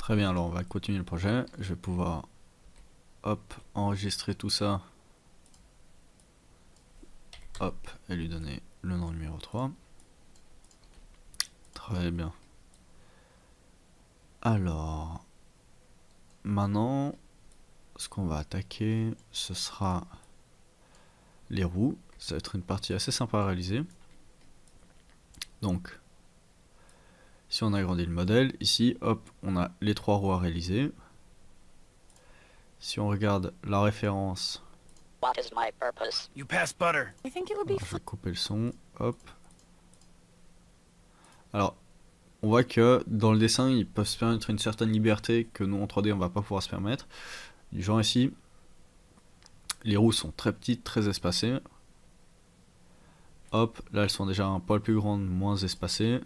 Très bien, alors on va continuer le projet. Je vais pouvoir hop, enregistrer tout ça. Hop, et lui donner le nom numéro 3. Très bien. Alors, maintenant, ce qu'on va attaquer, ce sera les roues. Ça va être une partie assez sympa à réaliser. Donc, si on agrandit le modèle, ici, hop, on a les 3 roues à réaliser. Si on regarde la référence, What is my purpose? You pass butter. I think it would be alors je fun. vais couper le son, hop. Alors, on voit que dans le dessin, ils peuvent se permettre une certaine liberté que nous en 3D on va pas pouvoir se permettre. Du genre ici, les roues sont très petites, très espacées. Hop, là elles sont déjà un poil plus grandes, moins espacées.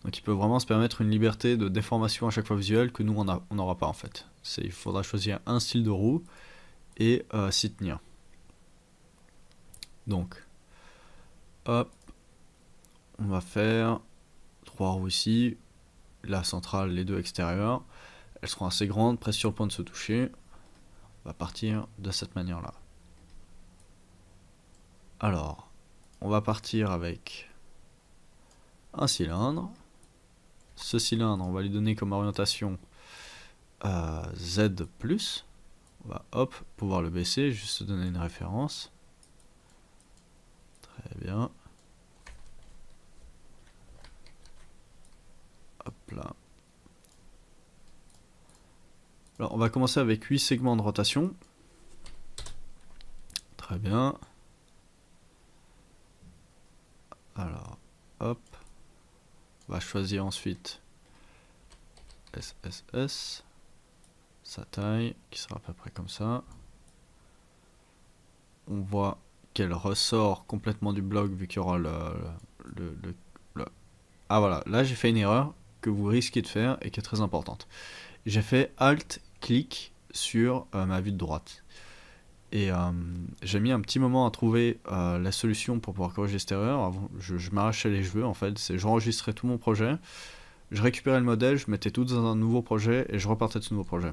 Donc il peut vraiment se permettre une liberté de déformation à chaque fois visuelle que nous on n'aura pas en fait. Il faudra choisir un style de roue et s'y tenir. Donc, hop, on va faire 3 roues ici, la centrale, les 2 extérieures. Elles seront assez grandes, presque sur le point de se toucher. On va partir de cette manière-là. Alors, on va partir avec un cylindre. Ce cylindre, on va lui donner comme orientation Z+. On va hop, pouvoir le baisser, juste se donner une référence. Très bien. Hop là. Alors, on va commencer avec 8 segments de rotation. Très bien. Alors, hop. On va choisir ensuite SSS. Sa taille, qui sera à peu près comme ça. On voit qu'elle ressort complètement du bloc vu qu'il y aura le... Ah voilà, là j'ai fait une erreur que vous risquez de faire et qui est très importante. J'ai fait Alt-clic sur ma vue de droite. Et j'ai mis un petit moment à trouver la solution pour pouvoir corriger cette erreur. Avant, je m'arrachais les cheveux en fait. J'enregistrais tout mon projet, je récupérais le modèle, je mettais tout dans un nouveau projet et je repartais de ce nouveau projet.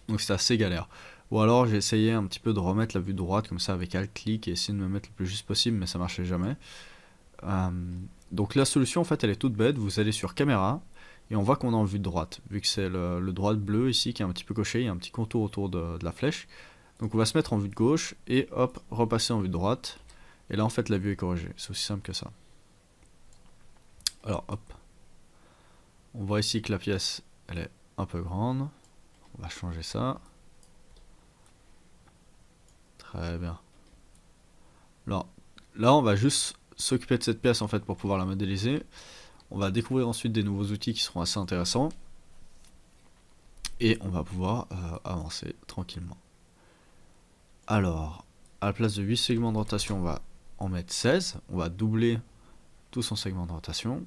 Donc c'était assez galère. Ou alors j'ai essayé un petit peu de remettre la vue de droite comme ça avec Alt-clic et essayer de me mettre le plus juste possible, mais ça marchait jamais. Donc la solution en fait elle est toute bête. Vous allez sur caméra et on voit qu'on est en vue de droite. Vu que c'est le droite bleu ici qui est un petit peu coché, il y a un petit contour autour de la flèche. Donc on va se mettre en vue de gauche et hop, repasser en vue de droite. Et là en fait la vue est corrigée. C'est aussi simple que ça. Alors hop. On voit ici que la pièce elle est un peu grande. On va changer ça. Très bien. Alors là on va juste s'occuper de cette pièce en fait pour pouvoir la modéliser. On va découvrir ensuite des nouveaux outils qui seront assez intéressants. Et on va pouvoir avancer tranquillement. Alors, à la place de 8 segments de rotation, on va en mettre 16. On va doubler tout son segment de rotation.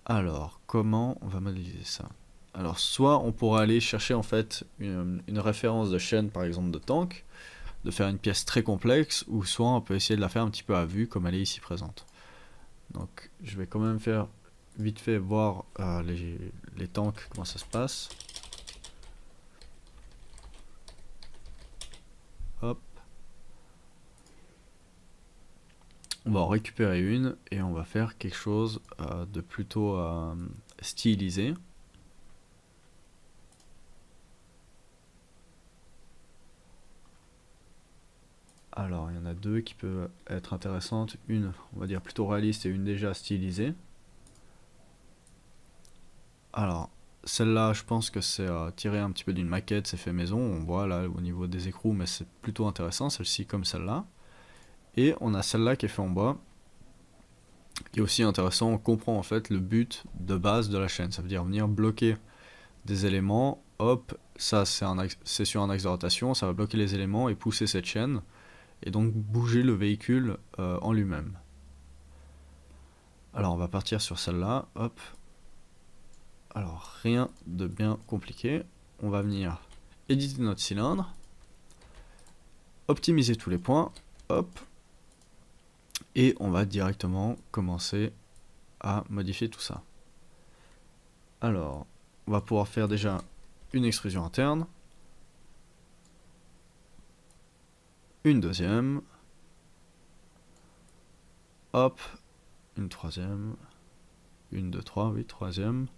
Alors, comment on va modéliser ça? Alors, soit on pourra aller chercher en fait une référence de chaîne, par exemple de tank, de faire une pièce très complexe, ou soit on peut essayer de la faire un petit peu à vue, comme elle est ici présente. Donc, je vais quand même faire vite fait voir les tanks, comment ça se passe. Hop. On va en récupérer une et on va faire quelque chose de plutôt stylisé. Alors il y en a deux qui peuvent être intéressantes, une on va dire plutôt réaliste et une déjà stylisée. Alors celle-là je pense que c'est tiré un petit peu d'une maquette, c'est fait maison, on voit là au niveau des écrous, mais c'est plutôt intéressant, celle-ci comme celle-là. Et on a celle-là qui est fait en bois, qui est aussi intéressant. On comprend en fait le but de base de la chaîne, ça veut dire venir bloquer des éléments, hop, ça c'est sur un axe de rotation, ça va bloquer les éléments et pousser cette chaîne, et donc bouger le véhicule en lui-même. Alors on va partir sur celle-là, hop. Alors rien de bien compliqué, on va venir éditer notre cylindre, optimiser tous les points, hop, et on va directement commencer à modifier tout ça. Alors, on va pouvoir faire déjà une extrusion interne. Une deuxième. Hop, une troisième. Une, deux, trois, oui, troisième.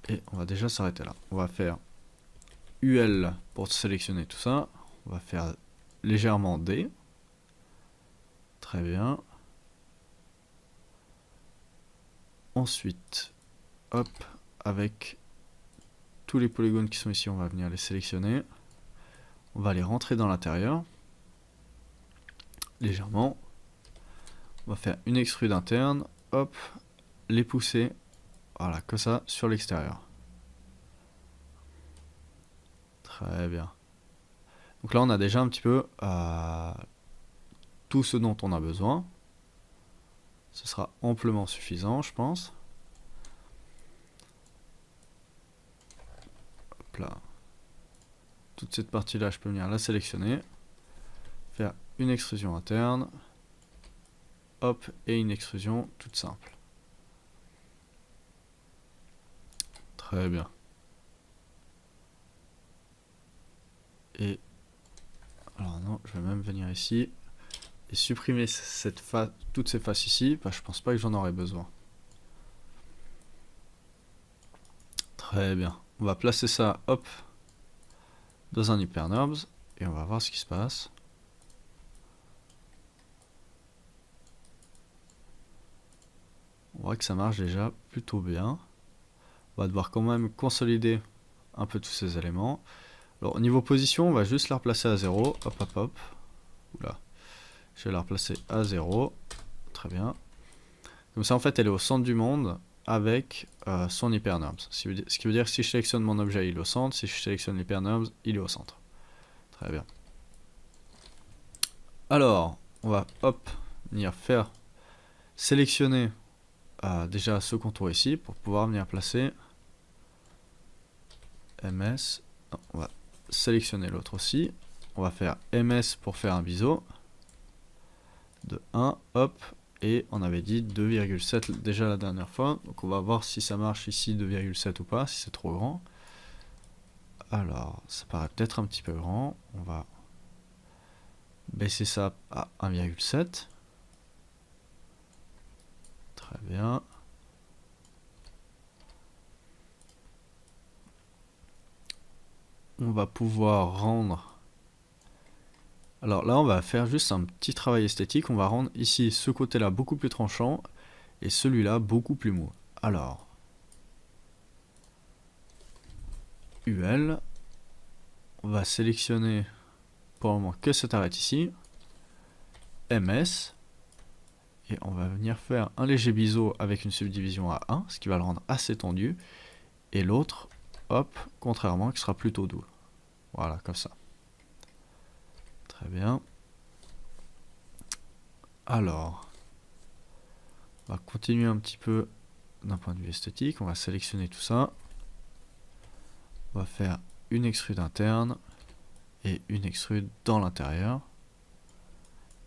Et on va déjà s'arrêter là. On va faire UL pour sélectionner tout ça. On va faire légèrement D. Très bien. Ensuite, hop, avec tous les polygones qui sont ici, on va venir les sélectionner. On va les rentrer dans l'intérieur. Légèrement. On va faire une extrude interne. Hop, les pousser. Voilà, comme ça, sur l'extérieur. Très bien. Donc là, on a déjà un petit peu tout ce dont on a besoin. Ce sera amplement suffisant, je pense. Hop là. Toute cette partie-là, je peux venir la sélectionner. Faire une extrusion interne. Hop, et une extrusion toute simple. Très bien. Et alors non, je vais même venir ici et supprimer cette face, toutes ces faces ici, je pense pas que j'en aurai besoin. Très bien. On va placer ça, hop, dans un HyperNURBS et on va voir ce qui se passe. On voit que ça marche déjà plutôt bien. On va devoir quand même consolider un peu tous ces éléments. Alors au niveau position, on va juste la replacer à 0. Hop, hop, hop. Oula. Je vais la replacer à 0. Très bien. Comme ça, en fait, elle est au centre du monde avec son HyperNURBS. Ce qui veut dire que si je sélectionne mon objet, il est au centre. Si je sélectionne l'HyperNURBS, il est au centre. Très bien. Alors, on va, hop, venir faire sélectionner déjà ce contour ici pour pouvoir venir placer MS. Non, on va sélectionner l'autre aussi. On va faire MS pour faire un biseau de 1, hop, et on avait dit 2,7 déjà la dernière fois, donc on va voir si ça marche ici 2,7 ou pas, si c'est trop grand. Alors, ça paraît peut-être un petit peu grand, on va baisser ça à 1,7. Très bien. On va pouvoir rendre... Alors là, on va faire juste un petit travail esthétique. On va rendre ici ce côté-là beaucoup plus tranchant et celui-là beaucoup plus mou. Alors, UL, on va sélectionner pour le moment que cette arête ici, MS, et on va venir faire un léger biseau avec une subdivision à 1, ce qui va le rendre assez tendu, et l'autre, hop, contrairement, qui sera plutôt doux. Voilà, comme ça. Très bien. Alors, on va continuer un petit peu d'un point de vue esthétique. On va sélectionner tout ça. On va faire une extrude interne et une extrude dans l'intérieur.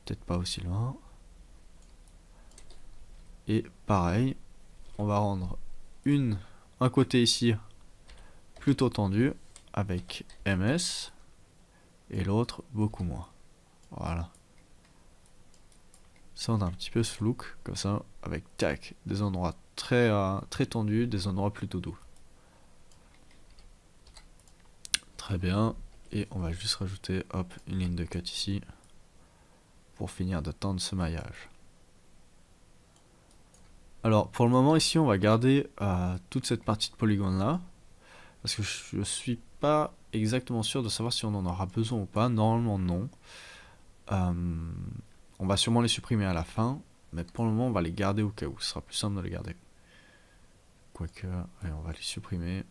Peut-être pas aussi loin. Et pareil, on va rendre un côté ici plutôt tendu avec MS et l'autre beaucoup moins. Voilà. Ça, on a un petit peu ce look comme ça avec tac, des endroits très tendus, des endroits plutôt doux. Très bien. Et on va juste rajouter hop, une ligne de cut ici pour finir de tendre ce maillage. Alors pour le moment ici on va garder toute cette partie de polygone là parce que je suis pas exactement sûr de savoir si on en aura besoin ou pas. Normalement non. On va sûrement les supprimer à la fin, mais pour le moment on va les garder au cas où, ce sera plus simple de les garder. Quoique, allez, on va les supprimer,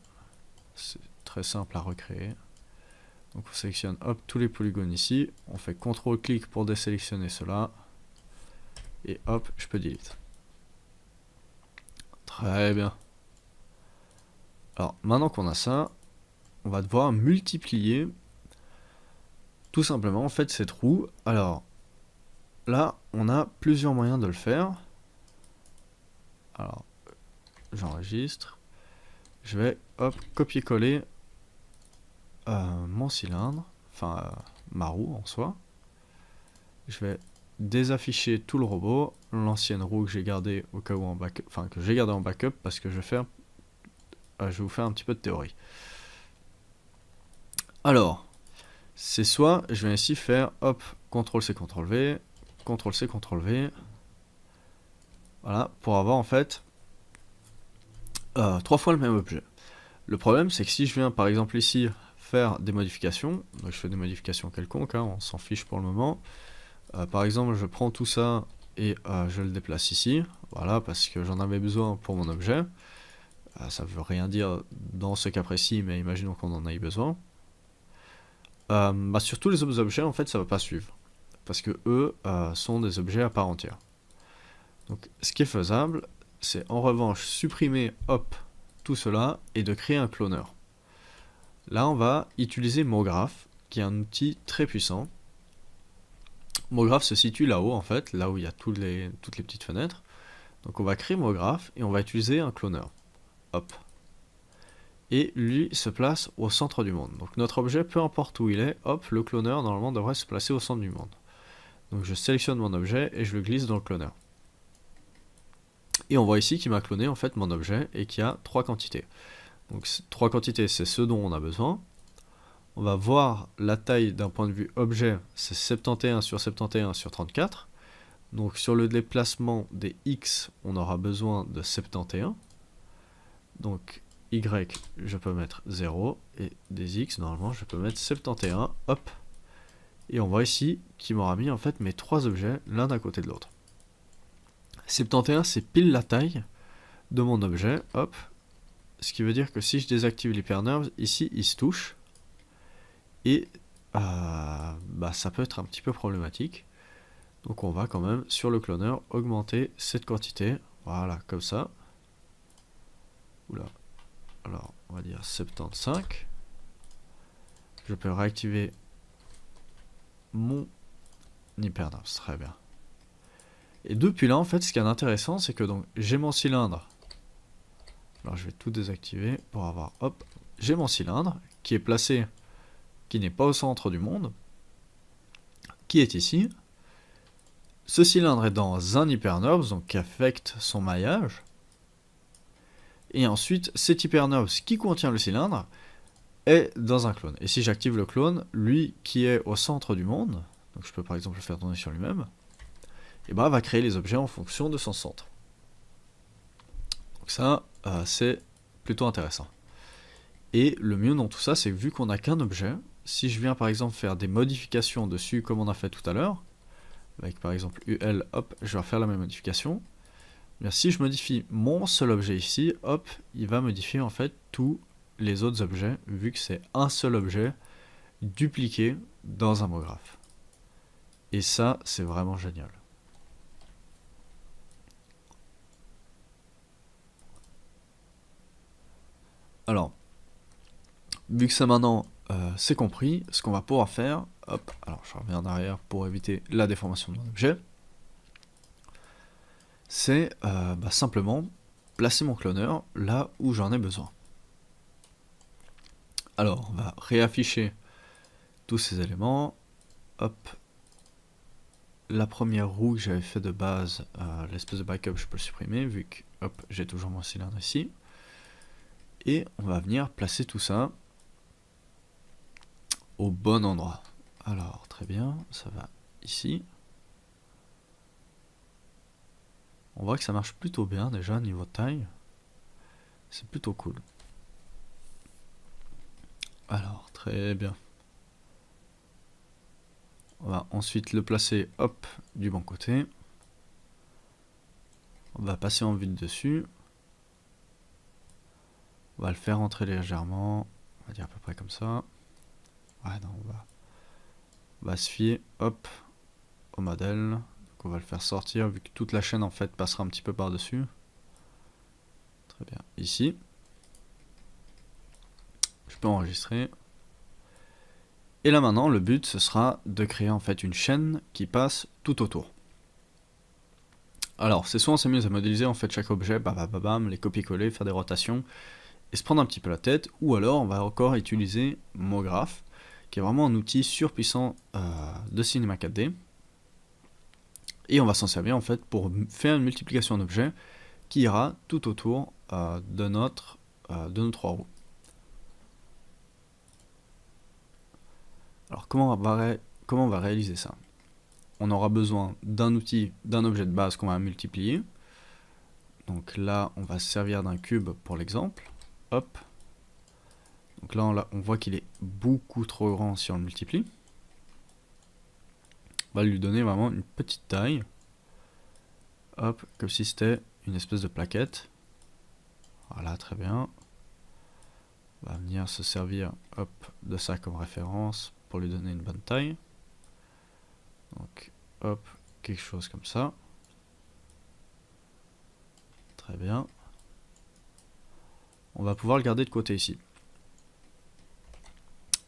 c'est très simple à recréer. Donc on sélectionne hop tous les polygones ici, on fait CTRL-clic pour désélectionner cela, et hop, je peux delete. Très bien. Alors maintenant qu'on a ça, on va devoir multiplier tout simplement en fait ces trous. Alors là, on a plusieurs moyens de le faire. Alors, j'enregistre. Je vais, hop, copier-coller mon cylindre, enfin ma roue en soi. Je vais désafficher tout le robot, l'ancienne roue que j'ai gardée au cas où en backup, enfin que j'ai gardée en backup parce que je vais vous faire un petit peu de théorie. Alors, c'est soit je vais ici faire hop, CTRL-C, CTRL-V, CTRL-C, CTRL-V. Voilà, pour avoir en fait 3 fois le même objet. Le problème c'est que si je viens par exemple ici faire des modifications, donc je fais des modifications quelconques, hein, on s'en fiche pour le moment. Par exemple je prends tout ça et je le déplace ici, voilà, parce que j'en avais besoin pour mon objet. Ça veut rien dire dans ce cas précis, mais imaginons qu'on en ait besoin. Sur tous les autres objets en fait ça va pas suivre, parce que eux sont des objets à part entière. Donc ce qui est faisable, c'est en revanche supprimer hop tout cela et de créer un cloneur. Là on va utiliser MoGraph, qui est un outil très puissant. MoGraph se situe là-haut en fait, là où il y a toutes les petites fenêtres. Donc on va créer MoGraph et on va utiliser un cloneur. Hop. Et lui se place au centre du monde. Donc notre objet, peu importe où il est, hop, le cloneur normalement devrait se placer au centre du monde. Donc je sélectionne mon objet et je le glisse dans le cloneur. Et on voit ici qu'il m'a cloné en fait mon objet et qu'il y a 3 quantités. Donc 3 quantités, c'est ce dont on a besoin. On va voir la taille d'un point de vue objet, c'est 71 sur 71 sur 34. Donc sur le déplacement des X, on aura besoin de 71. Donc Y, je peux mettre 0. Et des X, normalement, je peux mettre 71. Hop. Et on voit ici qu'il m'aura mis en fait mes 3 objets l'un à côté de l'autre. 71, c'est pile la taille de mon objet. Hop. Ce qui veut dire que si je désactive l'hypernerve, ici, il se touche. Et ça peut être un petit peu problématique. Donc on va quand même, sur le cloneur, augmenter cette quantité. Voilà, comme ça. Oula. Alors, on va dire 75. Je peux réactiver mon hypernerve. Très bien. Et depuis là, en fait, ce qui est intéressant, c'est que donc j'ai mon cylindre. Alors, je vais tout désactiver pour avoir, hop, j'ai mon cylindre qui est placé, qui n'est pas au centre du monde, qui est ici. Ce cylindre est dans un hypernerve, donc qui affecte son maillage. Et ensuite, cet hypernerve qui contient le cylindre est dans un clone. Et si j'active le clone, lui qui est au centre du monde, donc je peux par exemple le faire tourner sur lui-même, et va créer les objets en fonction de son centre. Donc ça, c'est plutôt intéressant. Et le mieux dans tout ça, c'est que vu qu'on n'a qu'un objet, si je viens par exemple faire des modifications dessus comme on a fait tout à l'heure, avec par exemple UL, hop, je vais faire la même modification. Bien, si je modifie mon seul objet ici, hop, il va modifier en fait tous les autres objets, vu que c'est un seul objet dupliqué dans un MoGraph. Et ça, c'est vraiment génial. Alors, vu que ça maintenant c'est compris, ce qu'on va pouvoir faire, hop, alors je reviens en arrière pour éviter la déformation de mon objet, c'est simplement placer mon cloneur là où j'en ai besoin. Alors, on va réafficher tous ces éléments. Hop. La première roue que j'avais fait de base, l'espèce de backup, je peux le supprimer vu que hop, j'ai toujours mon cylindre ici. Et on va venir placer tout ça au bon endroit. Alors, très bien, ça va ici. On voit que ça marche plutôt bien déjà niveau taille. C'est plutôt cool. Alors, très bien. On va ensuite le placer, hop, du bon côté. On va passer en vue dessus. On va le faire entrer légèrement. On va dire à peu près comme ça. Ouais, non, on va se fier, hop, au modèle. Donc on va le faire sortir, vu que toute la chaîne en fait passera un petit peu par-dessus. Très bien, ici. Je peux enregistrer. Et là maintenant, le but, ce sera de créer en fait une chaîne qui passe tout autour. Alors, c'est soit on s'amuse à modéliser en fait chaque objet, bam, les copier-coller, faire des rotations, et se prendre un petit peu la tête, ou alors on va encore utiliser MoGraph, qui est vraiment un outil surpuissant de cinéma 4D, et on va s'en servir en fait pour faire une multiplication d'objets qui ira tout autour de nos trois roues. Alors comment on va réaliser ça? On aura besoin d'un outil, d'un objet de base qu'on va multiplier. Donc là, on va se servir d'un cube pour l'exemple. Hop. Donc là, on voit qu'il est beaucoup trop grand si on le multiplie. On va lui donner vraiment une petite taille. Hop, comme si c'était une espèce de plaquette. Voilà, très bien. On va venir se servir hop, de ça comme référence pour lui donner une bonne taille. Donc, hop, quelque chose comme ça. Très bien. On va pouvoir le garder de côté ici.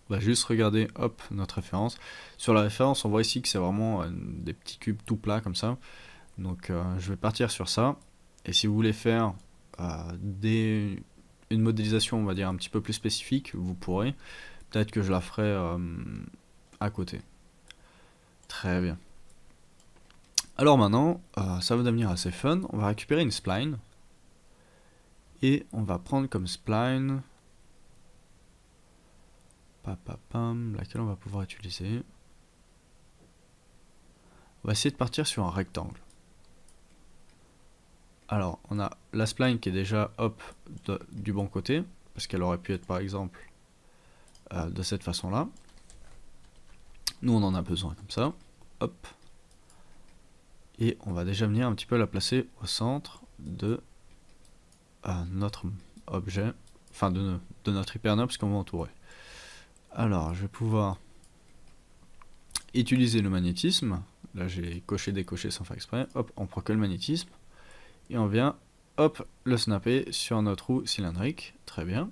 On va juste regarder, hop, notre référence. Sur la référence, on voit ici que c'est vraiment des petits cubes tout plats comme ça. Donc, je vais partir sur ça. Et si vous voulez faire une modélisation, on va dire, un petit peu plus spécifique, vous pourrez. Peut-être que je la ferai à côté. Très bien. Alors maintenant, ça va devenir assez fun. On va récupérer une spline. Et on va prendre comme spline... laquelle on va pouvoir utiliser. On va essayer de partir sur un rectangle. Alors, on a la spline qui est déjà hop du bon côté, parce qu'elle aurait pu être par exemple de cette façon-là. Nous, on en a besoin comme ça. Hop. Et on va déjà venir un petit peu la placer au centre de notre objet, enfin de notre hypernode qu'on va entourer. Alors, je vais pouvoir utiliser le magnétisme. Là, j'ai coché, décoché sans faire exprès. Hop, on prend que le magnétisme. Et on vient, hop, le snapper sur notre roue cylindrique. Très bien.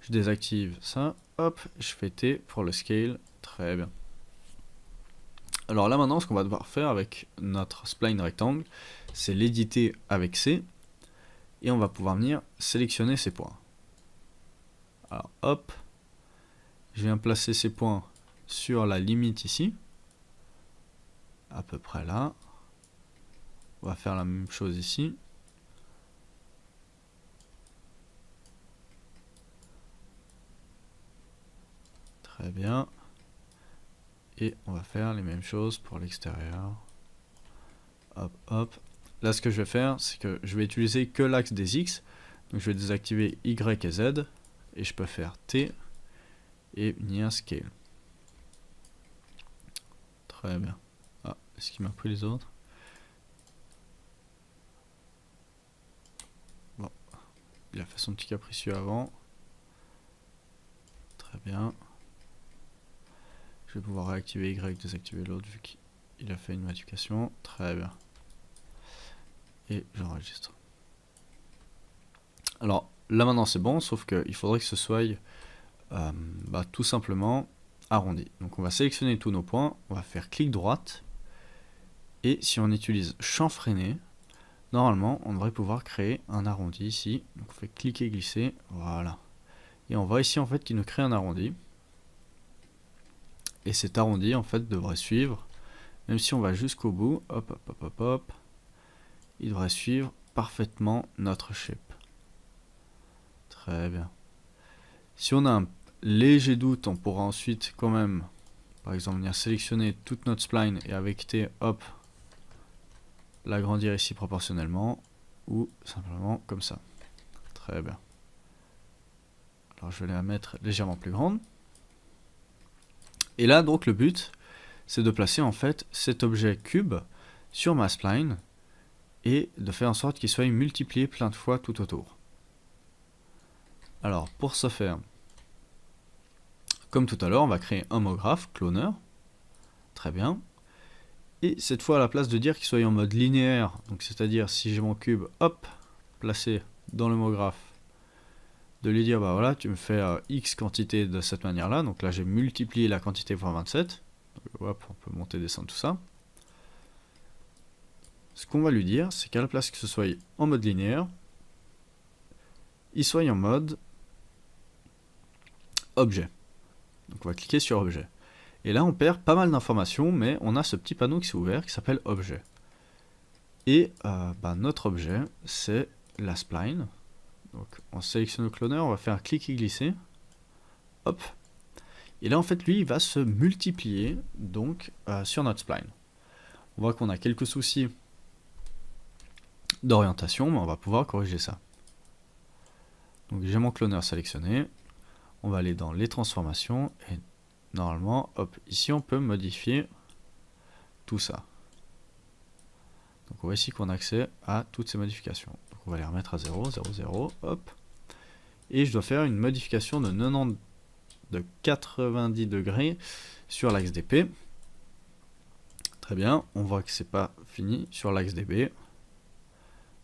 Je désactive ça. Hop, je fais T pour le scale. Très bien. Alors là, maintenant, ce qu'on va devoir faire avec notre spline rectangle, c'est l'éditer avec C. Et on va pouvoir venir sélectionner ces points. Alors, hop. Je viens placer ces points sur la limite ici. À peu près là. On va faire la même chose ici. Très bien. Et on va faire les mêmes choses pour l'extérieur. Hop, hop. Là, ce que je vais faire, c'est que je vais utiliser que l'axe des X. Donc je vais désactiver Y et Z. Et je peux faire T et venir scale. Très bien. Ah, est-ce qu'il m'a pris les autres? Bon. Il a fait son petit capricieux avant. Très bien. Je vais pouvoir réactiver Y, désactiver l'autre vu qu'il a fait une modification. Très bien. Et j'enregistre. Alors là maintenant c'est bon, sauf qu'il faudrait que ce soit tout simplement arrondi. Donc on va sélectionner tous nos points, on va faire clic droite. Et si on utilise chanfreiner, normalement on devrait pouvoir créer un arrondi ici. Donc on fait cliquer, glisser, voilà. Et on voit ici en fait qu'il nous crée un arrondi. Et cet arrondi en fait devrait suivre, même si on va jusqu'au bout, hop hop hop hop hop, il devrait suivre parfaitement notre shape. Très bien. Si on a un léger doute, on pourra ensuite quand même, par exemple, venir sélectionner toute notre spline et avec T, hop, l'agrandir ici proportionnellement, ou simplement comme ça. Très bien. Alors je vais la mettre légèrement plus grande. Et là donc le but, c'est de placer en fait cet objet cube sur ma spline et de faire en sorte qu'il soit multiplié plein de fois tout autour. Alors pour ce faire, comme tout à l'heure, on va créer un MoGraph, cloner. Très bien. Et cette fois, à la place de dire qu'il soit en mode linéaire, donc c'est-à-dire si j'ai mon cube, hop, placé dans le MoGraph, de lui dire, bah voilà, tu me fais X quantité de cette manière-là. Donc là, j'ai multiplié la quantité fois 27. Donc, hop, on peut monter, descendre tout ça. ce qu'on va lui dire, c'est qu'à la place que ce soit en mode linéaire, il soit en mode objet. Donc on va cliquer sur objet. Et là on perd pas mal d'informations, mais on a ce petit panneau qui s'est ouvert qui s'appelle objet. Et notre objet, c'est la spline. Donc on sélectionne le cloner, on va faire un cliquer glisser. Hop. Et là en fait lui il va se multiplier donc sur notre spline. On voit qu'on a quelques soucis d'orientation, mais on va pouvoir corriger ça. Donc j'ai mon cloner sélectionné. On va aller dans les transformations et normalement, hop, ici on peut modifier tout ça. Donc on voit ici qu'on a accès à toutes ces modifications. Donc on va les remettre à 0, 0, 0, hop. Et je dois faire une modification de 90 degrés sur l'axe DP. Très bien, on voit que c'est pas fini sur l'axe DB.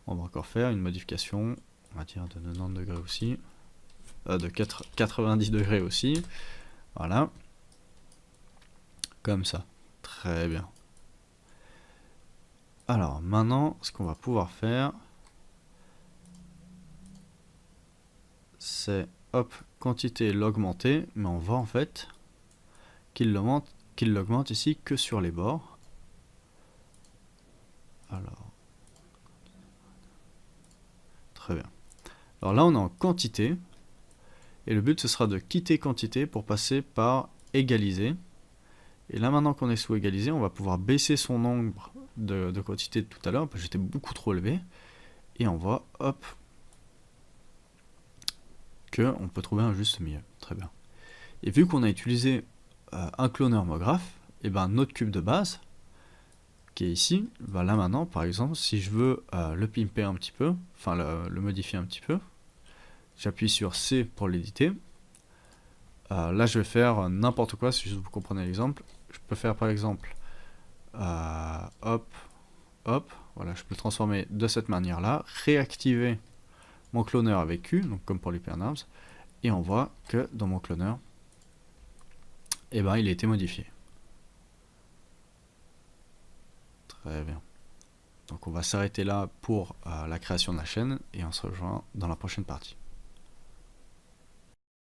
On va encore faire une modification, on va dire de 90 degrés aussi. De 90 degrés aussi. Voilà. Comme ça. Très bien. Alors maintenant, ce qu'on va pouvoir faire, c'est hop, quantité l'augmenter, mais on voit en fait qu'il l'augmente ici que sur les bords. Alors, très bien. Alors là, on est en quantité, et le but ce sera de quitter quantité pour passer par égaliser. Et là, maintenant qu'on est sous égaliser, on va pouvoir baisser son nombre de quantité de tout à l'heure, parce que j'étais beaucoup trop élevé. Et on voit, hop, qu'on peut trouver un juste milieu. Très bien. Et vu qu'on a utilisé un cloneur MoGraph, et ben notre cube de base, qui est ici, ben là maintenant, par exemple, si je veux le pimper un petit peu, enfin le modifier un petit peu, j'appuie sur C pour l'éditer. Là, je vais faire n'importe quoi, si vous comprenez l'exemple. Je peux faire par exemple, hop, hop, voilà, je peux le transformer de cette manière-là, réactiver mon cloneur avec Q, donc comme pour les Pernams, et on voit que dans mon cloneur, eh ben, il a été modifié. Très bien. Donc on va s'arrêter là pour la création de la chaîne, et on se rejoint dans la prochaine partie.